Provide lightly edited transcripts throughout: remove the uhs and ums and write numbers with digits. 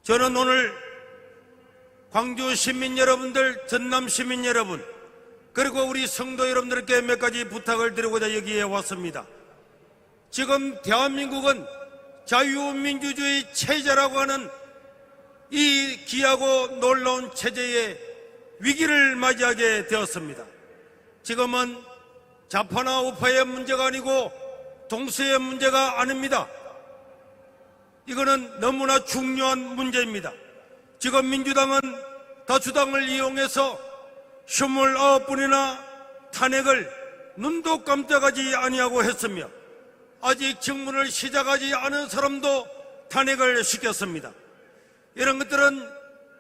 저는 오늘 광주 시민 여러분들, 전남 시민 여러분, 그리고 우리 성도 여러분들께 몇 가지 부탁을 드리고자 여기에 왔습니다. 지금 대한민국은 자유민주주의 체제라고 하는 이 귀하고 놀라운 체제의 위기를 맞이하게 되었습니다. 지금은 좌파나 우파의 문제가 아니고 동서의 문제가 아닙니다. 이거는 너무나 중요한 문제입니다. 지금 민주당은 다수당을 이용해서 29분이나 탄핵을 눈도 깜짝하지 아니하고 했으며 아직 청문을 시작하지 않은 사람도 탄핵을 시켰습니다. 이런 것들은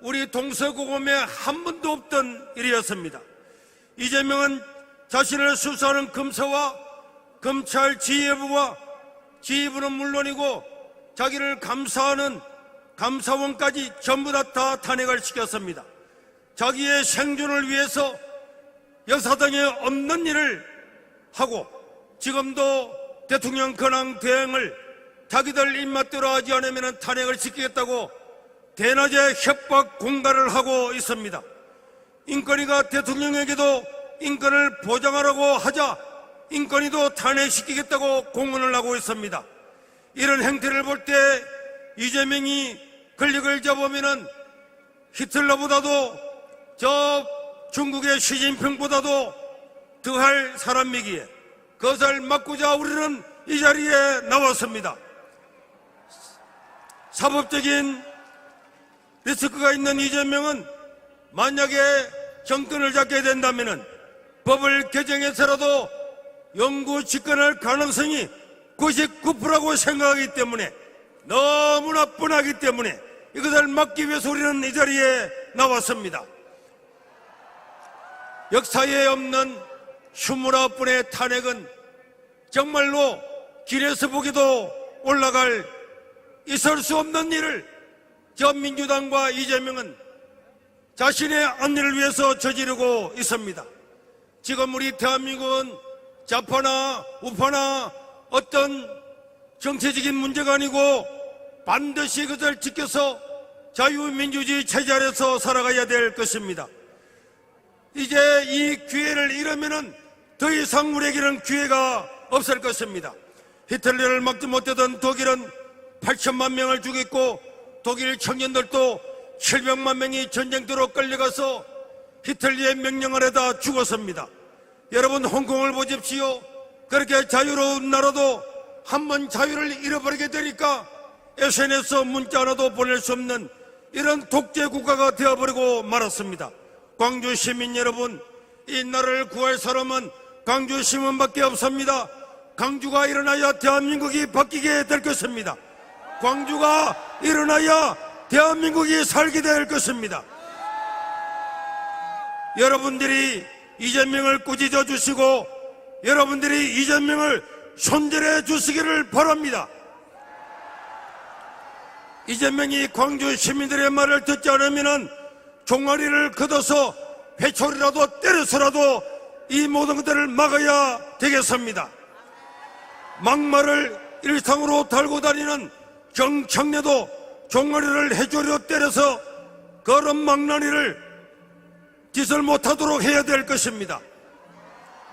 우리 동서고금에 한 번도 없던 일이었습니다. 이재명은 자신을 수사하는 검사와 검찰 지휘부와 지휘부는 물론이고 자기를 감사하는 감사원까지 전부 다 탄핵을 시켰습니다. 자기의 생존을 위해서 역사당에 없는 일을 하고 지금도 대통령 권한 대행을 자기들 입맛대로 하지 않으면 탄핵을 시키겠다고 대낮에 협박 공갈을 하고 있습니다. 인권위가 대통령에게도 인권을 보장하라고 하자 인권위도 탄핵시키겠다고 공언을 하고 있습니다. 이런 행태를 볼 때 이재명이 권력을 잡으면은 히틀러보다도 저 중국의 시진핑보다도 더할 사람이기에 그것을 막고자 우리는 이 자리에 나왔습니다. 사법적인 리스크가 있는 이재명은 만약에 정권을 잡게 된다면은 법을 개정해서라도 영구 집권할 가능성이 99%라고 생각하기 때문에 너무나 뻔하기 때문에 이것을 막기 위해서 우리는 이 자리에 나왔습니다. 역사에 없는 29분의 탄핵은 정말로 길에서 보기도 올라갈 있을 수 없는 일을 저 민주당과 이재명은 자신의 안위를 위해서 저지르고 있습니다. 지금 우리 대한민국은 좌파나 우파나 어떤 정치적인 문제가 아니고 반드시 그것을 지켜서 자유민주주의 체제 아래서 살아가야 될 것입니다. 이제 이 기회를 잃으면 더 이상 우리에게는 기회가 없을 것입니다. 히틀러를 막지 못하던 독일은 8천만 명을 죽였고 독일 청년들도 700만 명이 전쟁터로 끌려가서 히틀러의 명령 아래다 죽었습니다. 여러분 홍콩을 보십시오. 그렇게 자유로운 나라도 한번 자유를 잃어버리게 되니까 SNS 문자 하나도 보낼 수 없는 이런 독재 국가가 되어버리고 말았습니다. 광주 시민 여러분, 이 나라를 구할 사람은 광주 시민밖에 없습니다. 광주가 일어나야 대한민국이 바뀌게 될 것입니다. 광주가 일어나야 대한민국이 살게 될 것입니다. 여러분들이 이재명을 꾸짖어 주시고 여러분들이 이재명을 손절해 주시기를 바랍니다. 이재명이 광주 시민들의 말을 듣지 않으면 종아리를 걷어서 회초리라도 때려서라도 이 모든 것들을 막아야 되겠습니다. 막말을 일상으로 달고 다니는 경청래도 종아리를 회초리로 때려서 그런 망나니를 짓을 못하도록 해야 될 것입니다.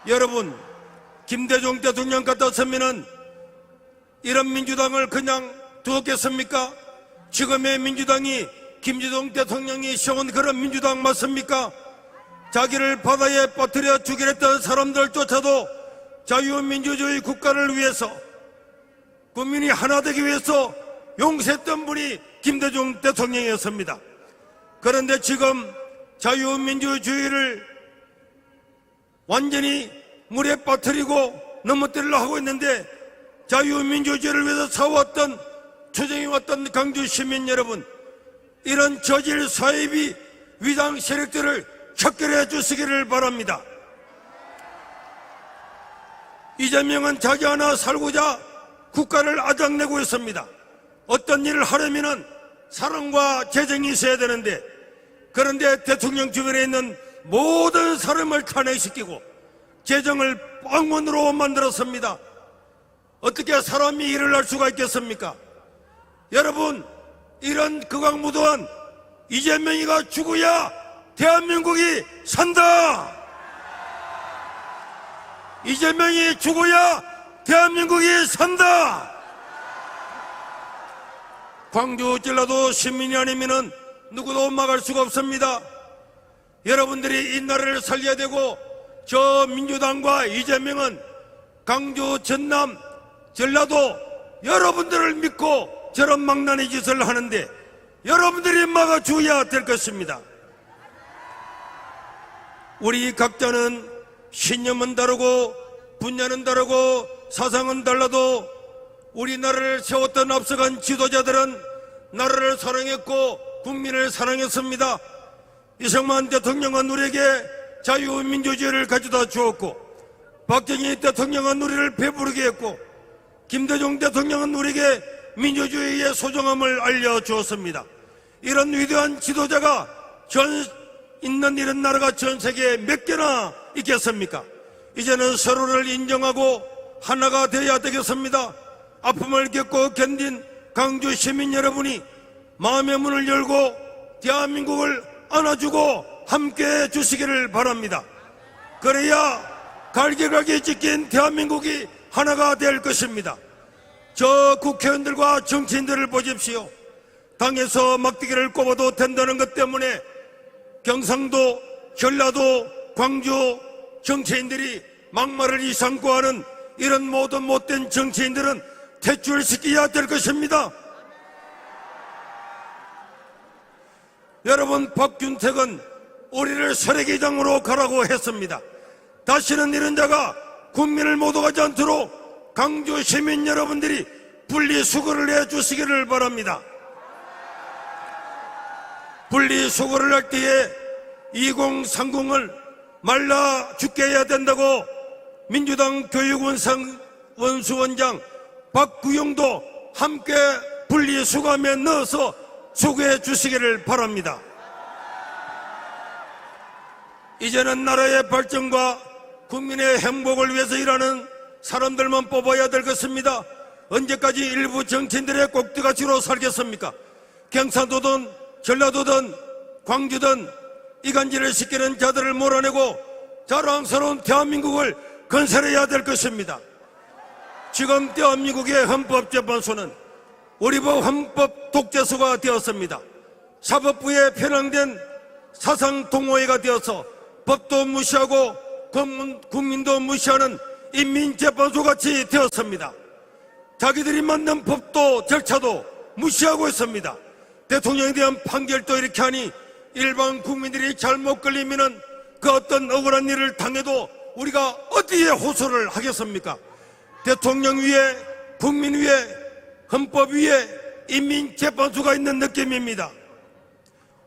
여러분, 김대중 대통령 같았으면 이런 민주당을 그냥 두었겠습니까? 지금의 민주당이 김대중 대통령이 세운 그런 민주당 맞습니까? 자기를 바다에 빠뜨려 죽이려 했던 사람들조차도 자유민주주의 국가를 위해서 국민이 하나 되기 위해서 용서했던 분이 김대중 대통령이었습니다. 그런데 지금 자유민주주의를 완전히 물에 빠뜨리고 넘어뜨리려 하고 있는데 자유민주주의를 위해서 싸웠던 투쟁해왔던 광주 시민 여러분, 이런 저질 사이비 위장 세력들을 척결해 주시기를 바랍니다. 이재명은 자기 하나 살고자 국가를 아작내고 있습니다. 어떤 일을 하려면 사랑과 재정이 있어야 되는데 그런데 대통령 주변에 있는 모든 사람을 탄핵시키고 재정을 빵원으로 만들었습니다. 어떻게 사람이 일을 할 수가 있겠습니까? 여러분, 이런 극악무도한 이재명이가 죽어야 대한민국이 산다. 이재명이 죽어야 대한민국이 산다. 광주 전라도 시민이 아니면 누구도 막을 수가 없습니다. 여러분들이 이 나라를 살려야 되고, 저 민주당과 이재명은 광주, 전남, 전라도 여러분들을 믿고 저런 망나니 짓을 하는데 여러분들이 막아줘야 될 것입니다. 우리 각자는 신념은 다르고 분야는 다르고 사상은 달라도 우리나라를 세웠던 앞서간 지도자들은 나라를 사랑했고 국민을 사랑했습니다. 이승만 대통령은 우리에게 자유민주주의를 가져다 주었고, 박정희 대통령은 우리를 배부르게 했고, 김대중 대통령은 우리에게 민주주의의 소중함을 알려주었습니다. 이런 위대한 지도자가 있는 이런 나라가 전 세계에 몇 개나 있겠습니까? 이제는 서로를 인정하고 하나가 되어야 되겠습니다. 아픔을 겪고 견딘 광주 시민 여러분이 마음의 문을 열고 대한민국을 안아주고 함께해 주시기를 바랍니다. 그래야 갈기갈기 찢긴 대한민국이 하나가 될 것입니다. 저 국회의원들과 정치인들을 보십시오. 당에서 막대기를 꼽아도 된다는 것 때문에 경상도, 전라도, 광주 정치인들이 막말을 이상고 하는 이런 모든 못된 정치인들은 퇴출시켜야 될 것입니다. 여러분, 박균택은 우리를 세례기장으로 가라고 했습니다. 다시는 이런 자가 국민을 못 오가지 않도록 광주 시민 여러분들이 분리수거를 해주시기를 바랍니다. 분리수거를 할 때에 2030을 말라 죽게 해야 된다고 민주당 교육원수원장 박구용도 함께 분리수거함에 넣어서 수거해 주시기를 바랍니다. 이제는 나라의 발전과 국민의 행복을 위해서 일하는 사람들만 뽑아야 될 것입니다. 언제까지 일부 정치인들의 꼭두가시로 살겠습니까? 경상도든 전라도든 광주든 이간질을 시키는 자들을 몰아내고 자랑스러운 대한민국을 건설해야 될 것입니다. 지금 대한민국의 헌법재판소는 우리 법 헌법 독재소가 되었습니다. 사법부에 편향된 사상동호회가 되어서 법도 무시하고 국민도 무시하는 인민재판소같이 되었습니다. 자기들이 만든 법도 절차도 무시하고 있습니다. 대통령에 대한 판결도 이렇게 하니 일반 국민들이 잘못 걸리면은 그 어떤 억울한 일을 당해도 우리가 어디에 호소를 하겠습니까? 대통령 위에, 국민 위에, 헌법 위에 인민재판소가 있는 느낌입니다.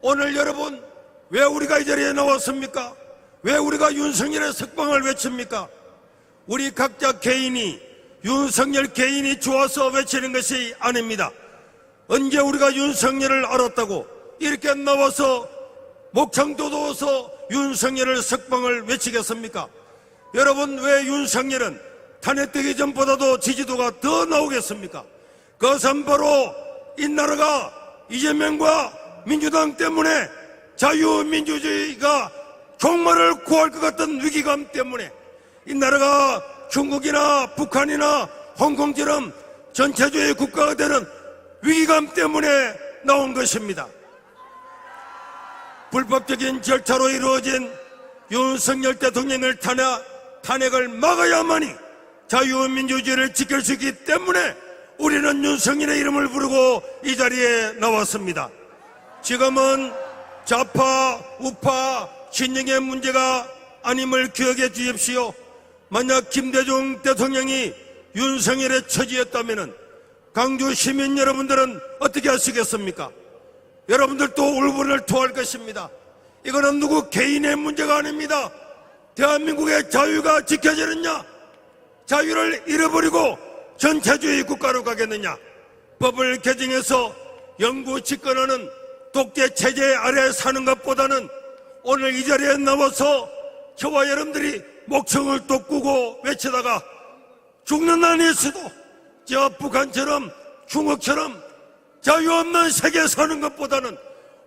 오늘 여러분, 왜 우리가 이 자리에 나왔습니까? 왜 우리가 윤석열의 석방을 외칩니까? 우리 각자 개인이, 윤석열 개인이 좋아서 외치는 것이 아닙니다. 언제 우리가 윤석열을 알았다고 이렇게 나와서 목청도 둬서 윤석열을 석방을 외치겠습니까? 여러분, 왜 윤석열은 탄핵되기 전보다도 지지도가 더 나오겠습니까? 그것은 바로 이 나라가 이재명과 민주당 때문에 자유민주주의가 종말을 구할 것 같은 위기감 때문에, 이 나라가 중국이나 북한이나 홍콩처럼 전체주의 국가가 되는 위기감 때문에 나온 것입니다. 불법적인 절차로 이루어진 윤석열 대통령을 탄핵을 막아야만이 자유민주주의를 지킬 수 있기 때문에 우리는 윤석열의 이름을 부르고 이 자리에 나왔습니다. 지금은 좌파, 우파, 진영의 문제가 아님을 기억해 주십시오. 만약 김대중 대통령이 윤석열의 처지였다면 광주 시민 여러분들은 어떻게 하시겠습니까? 여러분들도 울분을 토할 것입니다. 이거는 누구 개인의 문제가 아닙니다. 대한민국의 자유가 지켜지느냐, 자유를 잃어버리고 전체주의 국가로 가겠느냐, 법을 개정해서 영구 집권하는 독재 체제 아래 사는 것보다는 오늘 이 자리에 나와서 저와 여러분들이 목청을 또 꾸고 외치다가 죽는 날이 있어도 저 북한처럼 중국처럼 자유 없는 세계에 사는 것보다는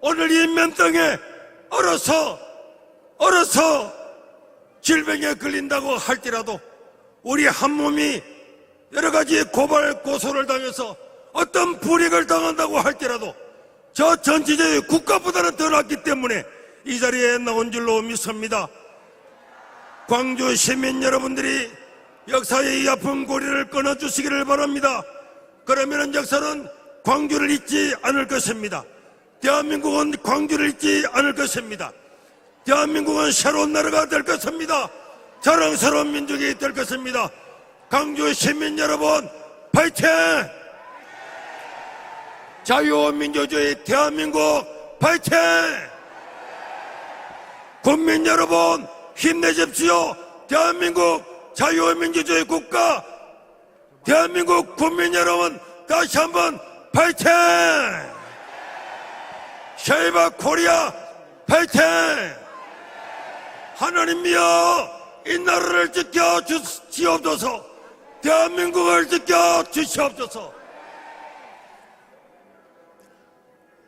오늘 이 맨땅에 얼어서 질병에 걸린다고 할지라도 우리 한 몸이 여러 가지 고발 고소를 당해서 어떤 불이익을 당한다고 할지라도 저 전체적인 국가보다는 더 낫기 때문에 이 자리에 나온 줄로 믿습니다. 광주 시민 여러분들이 역사의 이 아픈 고리를 끊어주시기를 바랍니다. 그러면 역사는 광주를 잊지 않을 것입니다. 대한민국은 광주를 잊지 않을 것입니다. 대한민국은 새로운 나라가 될 것입니다. 자랑스러운 민족이 될 것입니다. 광주 시민 여러분, 파이팅! 자유민주주의 대한민국 파이팅! 국민 여러분 힘내십시오. 대한민국 자유민주주의 국가, 대한민국 국민 여러분 다시 한번 파이팅! 쉐이바 코리아 파이팅! 하나님이여 이 나라를 지켜 주시옵소서. 대한민국을 지켜 주시옵소서.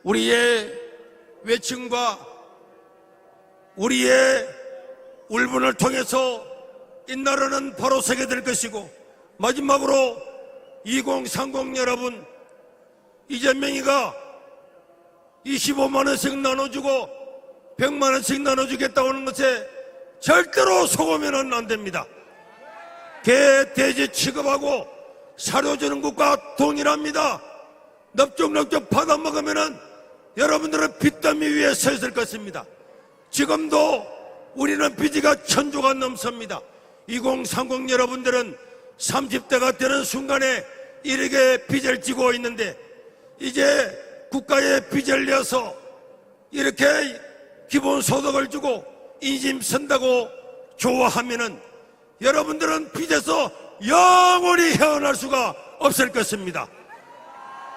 우리의 외침과 우리의 울분을 통해서 이 나라는 바로 서게 될 것이고, 마지막으로 2030 여러분, 이재명이가 25만원씩 나눠주고 100만원씩 나눠주겠다고 하는 것에 절대로 속으면 안 됩니다. 개, 돼지 취급하고 사료주는 것과 동일합니다. 넙죽넙죽 받아먹으면 여러분들은 빚더미 위에 서 있을 것입니다. 지금도 우리는 빚이가 1000조가 넘습니다. 2030 여러분들은 30대가 되는 순간에 이렇게 빚을 지고 있는데, 이제 국가에 빚을 내서 이렇게 기본소득을 주고 인심 쓴다고 좋아하면은 여러분들은 빚에서 영원히 헤어날 수가 없을 것입니다.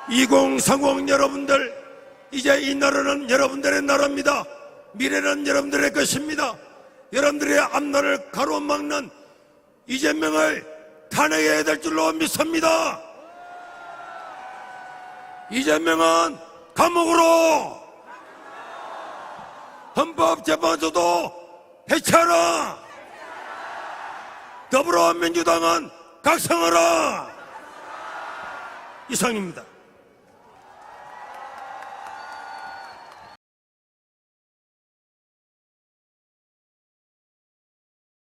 2030 여러분들, 이제 이 나라는 여러분들의 나라입니다. 미래는 여러분들의 것입니다. 여러분들의 앞날을 가로막는 이재명을 탄핵해야 될 줄로 믿습니다. 이재명은 감옥으로, 헌법재판소도 해체하라. 더불어민주당은 각성하라. 이상입니다.